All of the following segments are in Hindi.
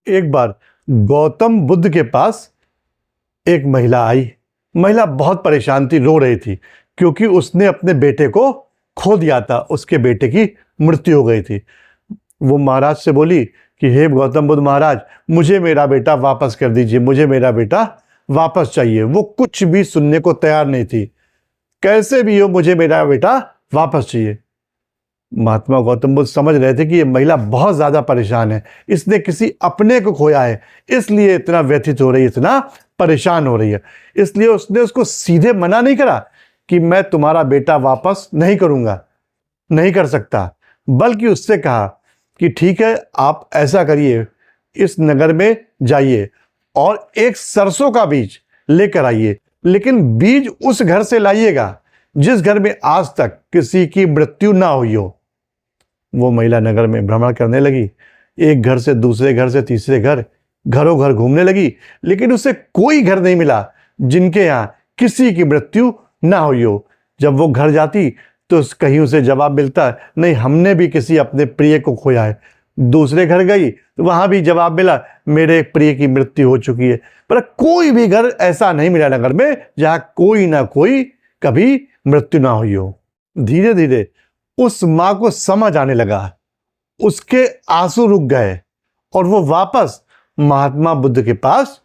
एक बार गौतम बुद्ध के पास एक महिला आई। महिला बहुत परेशान थी, रो रही थी क्योंकि उसने अपने बेटे को खो दिया था। उसके बेटे की मृत्यु हो गई थी। वो महाराज से बोली कि हे गौतम बुद्ध महाराज, मुझे मेरा बेटा वापस कर दीजिए, मुझे मेरा बेटा वापस चाहिए। वो कुछ भी सुनने को तैयार नहीं थी। कैसे भी हो, मुझे मेरा बेटा वापस चाहिए। महात्मा गौतम बुद्ध समझ रहे थे कि ये महिला बहुत ज्यादा परेशान है, इसने किसी अपने को खोया है, इसलिए इतना व्यथित हो रही है, इतना परेशान हो रही है। इसलिए उसने उसको सीधे मना नहीं करा कि मैं तुम्हारा बेटा वापस नहीं करूंगा, नहीं कर सकता, बल्कि उससे कहा कि ठीक है, आप ऐसा करिए, इस नगर में जाइए और एक सरसों का बीज लेकर आइए, लेकिन बीज उस घर से लाइएगा जिस घर में आज तक किसी की मृत्यु ना हुई हो। वो महिला नगर में भ्रमण करने लगी, एक घर से दूसरे घर से तीसरे घर, घरों घर घूमने लगी, लेकिन उसे कोई घर नहीं मिला जिनके यहाँ किसी की मृत्यु ना हुई हो। जब वो घर जाती तो कहीं उसे जवाब मिलता, नहीं, हमने भी किसी अपने प्रिय को खोया है। दूसरे घर गई तो वहां भी जवाब मिला, मेरे प्रिय की मृत्यु हो चुकी है। पर कोई भी घर ऐसा नहीं मिला नगर में जहां कोई ना कोई कभी मृत्यु ना हुई हो। धीरे धीरे उस मां को समझ आने लगा, उसके आंसू रुक गए और वो वापस महात्मा बुद्ध के पास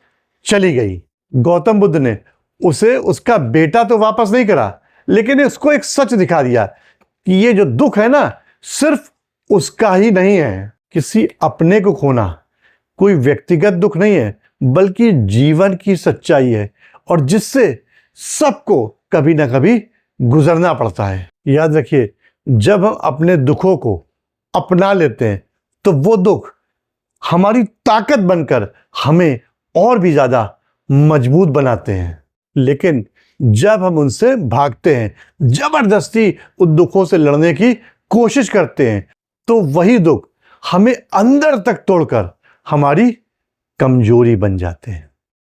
चली गई। गौतम बुद्ध ने उसे उसका बेटा तो वापस नहीं करा, लेकिन उसको एक सच दिखा दिया कि ये जो दुख है ना, सिर्फ उसका ही नहीं है। किसी अपने को खोना कोई व्यक्तिगत दुख नहीं है, बल्कि जीवन की सच्चाई है, और जिससे सबको कभी ना कभी गुजरना पड़ता है। याद रखिए, जब हम अपने दुखों को अपना लेते हैं तो वो दुख हमारी ताकत बनकर हमें और भी ज्यादा मजबूत बनाते हैं। लेकिन जब हम उनसे भागते हैं, जबरदस्ती उन दुखों से लड़ने की कोशिश करते हैं, तो वही दुख हमें अंदर तक तोड़कर हमारी कमजोरी बन जाते हैं।